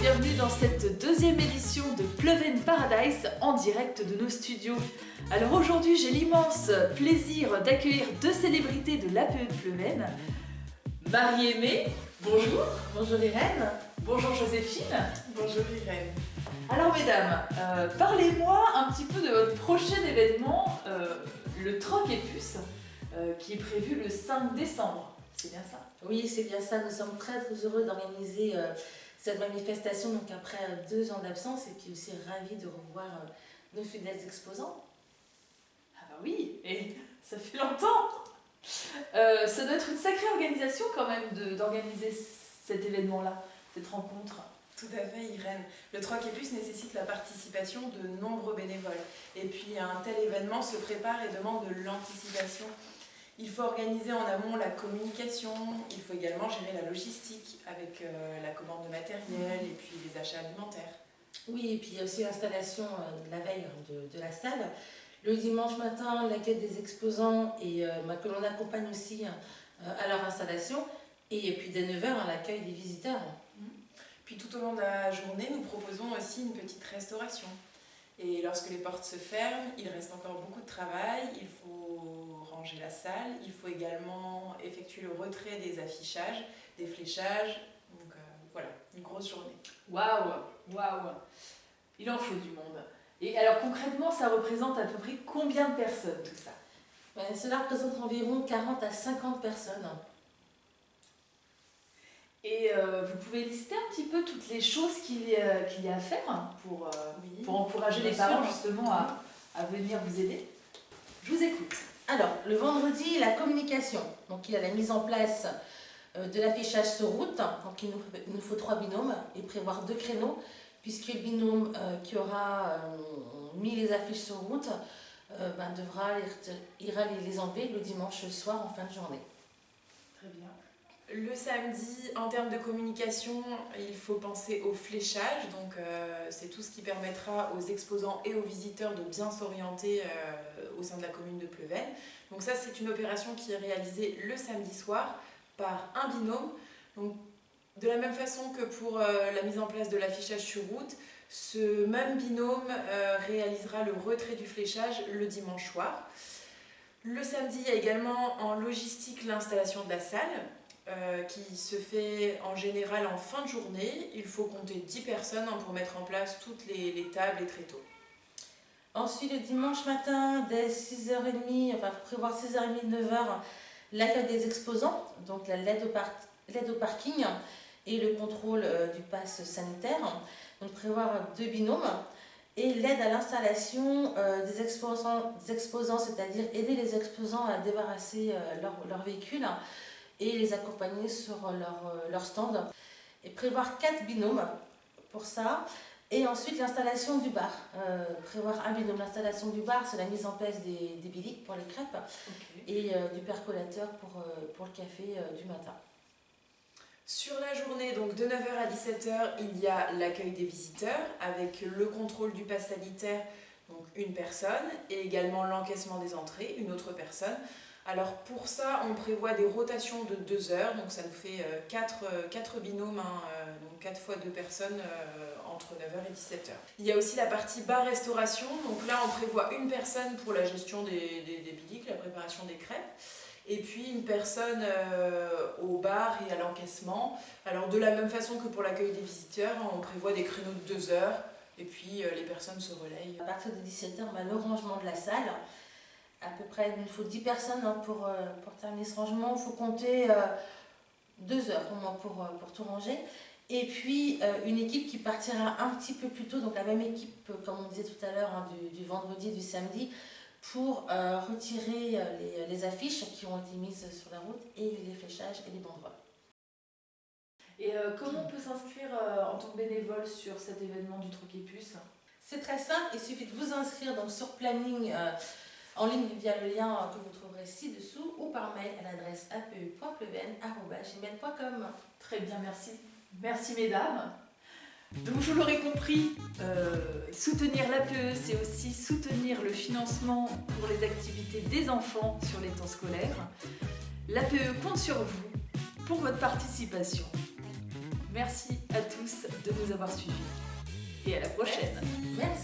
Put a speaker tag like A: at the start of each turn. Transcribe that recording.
A: bienvenue dans cette deuxième édition de Pleven Paradise en direct de nos studios. Alors aujourd'hui, j'ai l'immense plaisir d'accueillir deux célébrités de l'APE de Pleven. Marie-Aimée, bonjour.
B: Bonjour Irène.
A: Bonjour Joséphine.
B: Bonjour Irène.
A: Alors mesdames, parlez-moi un petit peu de votre prochain événement, le Troc et Puce, qui est prévu le 5 décembre. C'est bien ça?
B: Oui, c'est bien ça. Nous sommes très heureux d'organiser cette manifestation donc après 2 ans d'absence et puis aussi ravis de revoir nos fidèles exposants.
A: Ah bah oui, et ça fait longtemps. Ça doit être une sacrée organisation quand même d'organiser cet événement-là, cette rencontre.
C: Tout à fait Irène. Le Troc et Puce nécessite la participation de nombreux bénévoles. Et puis un tel événement se prépare et demande de l'anticipation. Il faut organiser en amont la communication, il faut également gérer la logistique avec la commande de matériel et puis les achats alimentaires.
B: Oui, et puis il y a aussi l'installation la veille de la salle. Le dimanche matin, l'accueil des exposants et que l'on accompagne aussi à leur installation. Et puis dès 9h, l'accueil des visiteurs.
C: Puis tout au long de la journée, nous proposons aussi une petite restauration. Et lorsque les portes se ferment, il reste encore beaucoup de travail, il faut ranger la salle, il faut également effectuer le retrait des affichages, des fléchages, donc voilà, une grosse journée.
A: Waouh, waouh, il en faut du monde. Et alors concrètement, ça représente à peu près combien de personnes tout ça?
B: Cela représente environ 40 à 50 personnes.
A: Et vous pouvez lister un petit peu toutes les choses qu'il y a à faire pour encourager les parents justement à venir vous aider. Je vous écoute.
B: Alors, le vendredi, la communication. Donc, il y a la mise en place de l'affichage sur route. Donc, il nous faut 3 binômes et prévoir 2 créneaux, puisque le binôme qui aura mis les affiches sur route ira les enlever le dimanche soir en fin de journée.
A: Très bien.
C: Le samedi, en termes de communication, il faut penser au fléchage, donc c'est tout ce qui permettra aux exposants et aux visiteurs de bien s'orienter au sein de la commune de Pleven. Donc ça, c'est une opération qui est réalisée le samedi soir par un binôme. Donc, de la même façon que pour la mise en place de l'affichage sur route, ce même binôme réalisera le retrait du fléchage le dimanche soir. Le samedi, il y a également en logistique l'installation de la salle. Qui se fait en général en fin de journée. Il faut compter 10 personnes pour mettre en place toutes les tables et tréteaux.
B: Ensuite, le dimanche matin, dès 6h30, il faut prévoir 6h30, 9h, l'accueil des exposants, donc l'aide au parking et le contrôle du pass sanitaire. Donc prévoir 2 binômes et l'aide à l'installation des exposants, c'est-à-dire aider les exposants à débarrasser leur véhicule et les accompagner sur leur stand. Et prévoir 4 binômes pour ça. Et ensuite l'installation du bar. Prévoir un binôme. L'installation du bar, c'est la mise en place des biliques pour les crêpes et du percolateur pour le café du matin.
C: Sur la journée, donc de 9h à 17h, il y a l'accueil des visiteurs avec le contrôle du pass sanitaire, donc une personne, et également l'encaissement des entrées, une autre personne. Alors pour ça, on prévoit des rotations de 2 heures, donc ça nous fait 4 binômes, donc 4 fois 2 personnes entre 9h et 17h. Il y a aussi la partie bar-restauration, donc là on prévoit une personne pour la gestion des biliques, la préparation des crêpes, et puis une personne au bar et à l'encaissement. Alors de la même façon que pour l'accueil des visiteurs, on prévoit des créneaux de 2 heures, et puis les personnes se relayent.
B: À partir de 17h, le rangement de la salle. À peu près, il nous faut 10 personnes pour terminer ce rangement. Il faut compter 2 heures au moins pour tout ranger. Et puis, une équipe qui partira un petit peu plus tôt, donc la même équipe, comme on disait tout à l'heure, du vendredi et du samedi, pour retirer les affiches qui ont été mises sur la route et les fléchages et les banderoles.
A: Et comment on peut s'inscrire en tant que bénévole sur cet événement du Troc et Puce?
B: C'est très simple, il suffit de vous inscrire donc, sur planning en ligne via le lien que vous trouverez ci-dessous ou par mail à l'adresse ape.pleven@gmail.com.
A: Très bien, merci. Merci mesdames. Donc vous l'aurez compris, soutenir l'APE, c'est aussi soutenir le financement pour les activités des enfants sur les temps scolaires. L'APE compte sur vous pour votre participation. Merci à tous de nous avoir suivis et à la prochaine.
B: Merci.